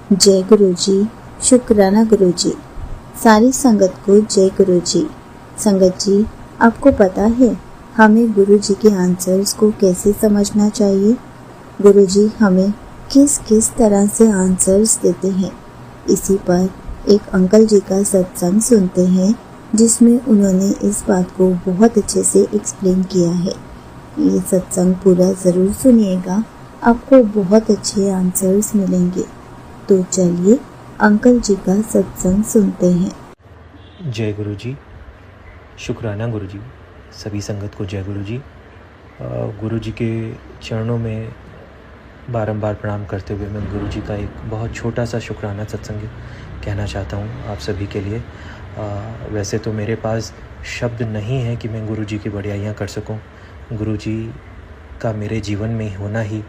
जय गुरु जी। शुक्राना गुरु जी। सारी संगत को जय गुरु जी। संगत जी, आपको पता है हमें गुरु जी के आंसर्स को कैसे समझना चाहिए? गुरु जी हमें किस किस तरह से आंसर्स देते हैं, इसी पर एक अंकल जी का सत्संग सुनते हैं जिसमें उन्होंने इस बात को बहुत अच्छे से एक्सप्लेन किया है। ये सत्संग पूरा ज़रूर सुनिएगा, आपको बहुत अच्छे आंसर्स मिलेंगे। तो चलिए अंकल जी का सत्संग सुनते हैं। जय गुरु जी। शुक्राना गुरु जी। सभी संगत को जय गुरु जी। गुरु जी के चरणों में बारंबार प्रणाम करते हुए मैं गुरु जी का एक बहुत छोटा सा शुक्राना सत्संग कहना चाहता हूँ आप सभी के लिए। वैसे तो मेरे पास शब्द नहीं है कि मैं गुरु जी की बढ़ाइयाँ कर सकूँ। गुरु जी का मेरे जीवन में होना ही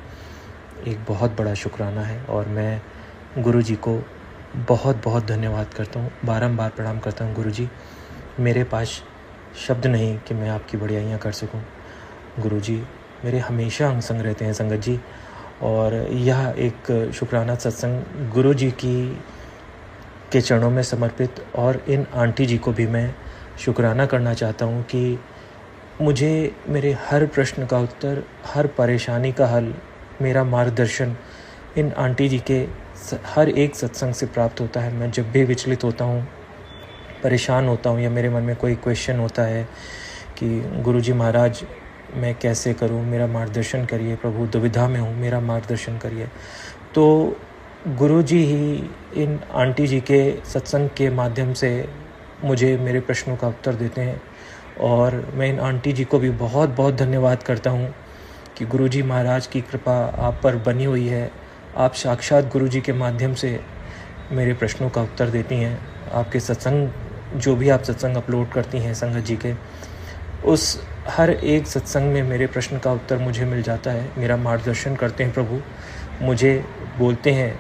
एक बहुत बड़ा शुक्राना है और मैं गुरु जी को बहुत बहुत धन्यवाद करता हूँ, बारंबार प्रणाम करता हूँ। गुरु जी, मेरे पास शब्द नहीं कि मैं आपकी बढ़ाइयाँ कर सकूँ। गुरु जी मेरे हमेशा अंग संग रहते हैं संगत जी, और यह एक शुक्राना सत्संग गुरु जी के चरणों में समर्पित, और इन आंटी जी को भी मैं शुक्राना करना चाहता हूँ कि मुझे मेरे हर प्रश्न का उत्तर, हर परेशानी का हल, मेरा मार्गदर्शन इन आंटी जी के हर एक सत्संग से प्राप्त होता है। मैं जब भी विचलित होता हूँ, परेशान होता हूँ, या मेरे मन में कोई क्वेश्चन होता है कि गुरुजी महाराज मैं कैसे करूँ, मेरा मार्गदर्शन करिए प्रभु, दुविधा में हूँ, मेरा मार्गदर्शन करिए, तो गुरुजी ही इन आंटी जी के सत्संग के माध्यम से मुझे मेरे प्रश्नों का उत्तर देते हैं। और मैं इन आंटी जी को भी बहुत बहुत धन्यवाद करता हूँ कि गुरुजी महाराज की कृपा आप पर बनी हुई है। आप साक्षात गुरु जी के माध्यम से मेरे प्रश्नों का उत्तर देती हैं। आपके सत्संग, जो भी आप सत्संग अपलोड करती हैं संगत जी के, उस हर एक सत्संग में मेरे प्रश्न का उत्तर मुझे मिल जाता है। मेरा मार्गदर्शन करते हैं प्रभु, मुझे बोलते हैं।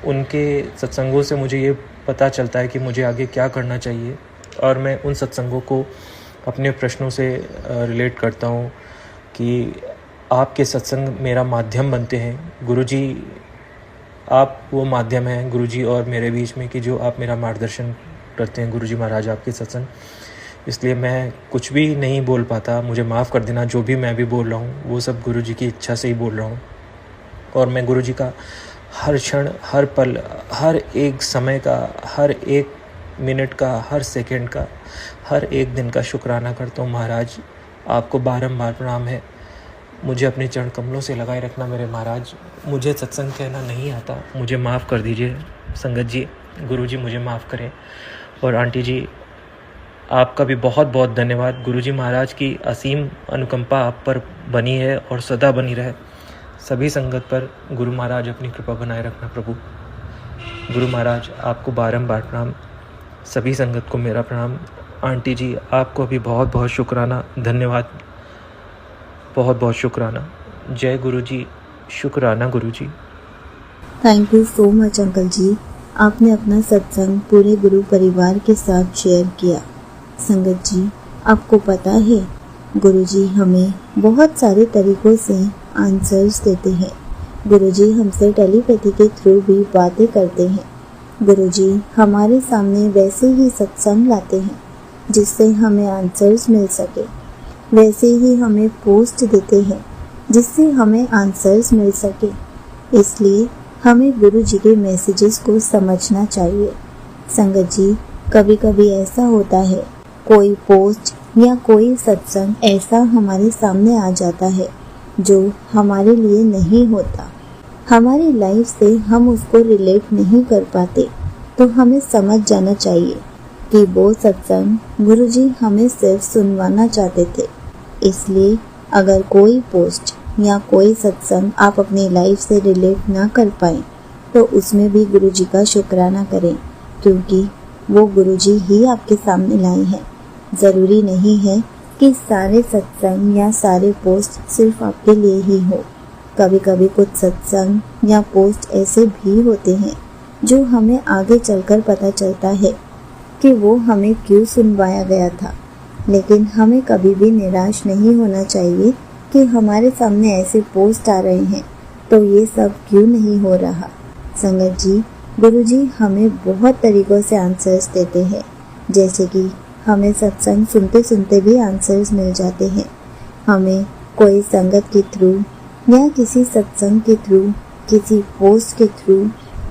उनके सत्संगों से मुझे ये पता चलता है कि मुझे आगे क्या करना चाहिए, और मैं उन सत्संगों को अपने प्रश्नों से रिलेट करता हूँ कि आपके सत्संग मेरा माध्यम बनते हैं। गुरुजी आप वो माध्यम हैं गुरुजी और मेरे बीच में, कि जो आप मेरा मार्गदर्शन करते हैं गुरुजी महाराज आपके सत्संग। इसलिए मैं कुछ भी नहीं बोल पाता, मुझे माफ़ कर देना। जो भी मैं भी बोल रहा हूँ वो सब गुरुजी की इच्छा से ही बोल रहा हूँ, और मैं गुरुजी का हर क्षण, हर पल, हर एक समय का, हर एक मिनट का, हर सेकंड का, हर एक दिन का शुक्राना करता हूँ। महाराज आपको बारंबार प्रणाम है। मुझे अपने चरण कमलों से लगाए रखना मेरे महाराज। मुझे सत्संग कहना नहीं आता, मुझे माफ़ कर दीजिए संगत जी। गुरु जी मुझे माफ़ करें। और आंटी जी आपका भी बहुत बहुत धन्यवाद। गुरु जी महाराज की असीम अनुकंपा आप पर बनी है और सदा बनी रहे। सभी संगत पर गुरु महाराज अपनी कृपा बनाए रखना प्रभु। गुरु महाराज आपको बारंबार प्रणाम। सभी संगत को मेरा प्रणाम। आंटी जी आपको भी बहुत बहुत शुक्राना, धन्यवाद, बहुत बहुत शुक्राना। जय गुरु जी। शुक्राना गुरु जी। Thank you so much uncle ji, आपने अपना सत्संग पूरे गुरु परिवार के साथ शेयर किया। संगत जी आपको पता है गुरु जी हमें बहुत सारे तरीकों से आंसर्स देते हैं। गुरु जी हमसे टेलीपैथी के थ्रू भी बातें करते हैं। गुरु जी हमारे सामने वैसे ही सत्संग लाते हैं जिससे हमें आंसर्स मिल सके, वैसे ही हमें पोस्ट देते हैं जिससे हमें आंसर्स मिल सके। इसलिए हमें गुरु जी के मैसेजेस को समझना चाहिए। संगत जी कभी कभी ऐसा होता है, कोई पोस्ट या कोई सत्संग ऐसा हमारे सामने आ जाता है जो हमारे लिए नहीं होता, हमारी लाइफ से हम उसको रिलेट नहीं कर पाते, तो हमें समझ जाना चाहिए कि वो सत्संग गुरु जी हमें सिर्फ सुनवाना चाहते थे। इसलिए अगर कोई पोस्ट या कोई सत्संग आप अपनी लाइफ से रिलेट ना कर पाए तो उसमें भी गुरु जी का शुक्राना करें, क्योंकि वो गुरु जी ही आपके सामने लाए हैं। ज़रूरी नहीं है कि सारे सत्संग या सारे पोस्ट सिर्फ आपके लिए ही हो। कभी कभी कुछ सत्संग या पोस्ट ऐसे भी होते हैं जो हमें आगे चलकर पता चलता है कि वो हमें क्यों सुनवाया गया था। लेकिन हमें कभी भी निराश नहीं होना चाहिए कि हमारे सामने ऐसे पोस्ट आ रहे हैं तो ये सब क्यों नहीं हो रहा। संगत जी, गुरुजी हमें बहुत तरीकों से आंसर्स देते हैं, जैसे कि हमें सत्संग सुनते सुनते भी आंसर्स मिल जाते हैं। हमें कोई संगत के थ्रू या किसी सत्संग के थ्रू, किसी पोस्ट के थ्रू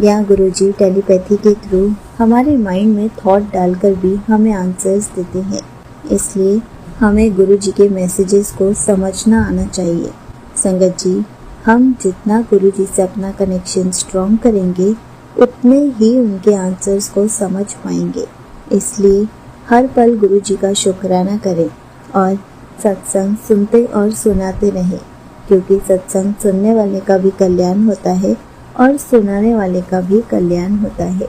या गुरुजी टेलीपैथी के थ्रू हमारे माइंड में थॉट डालकर भी हमें आंसर्स देते हैं। इसलिए हमें गुरुजी के मैसेजेस को समझना आना चाहिए। संगत जी, हम जितना गुरुजी से अपना कनेक्शन स्ट्रॉन्ग करेंगे, उतने ही उनके आंसर्स को समझ पाएंगे। इसलिए हर पल गुरुजी का शुक्राना करें और सत्संग सुनते और सुनाते रहें, क्योंकि सत्संग सुनने वाले का भी कल्याण होता है और सुनाने वाले का भी कल्याण होता है।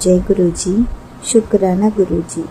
जय गुरुजी, शुक्राना गुरुजी।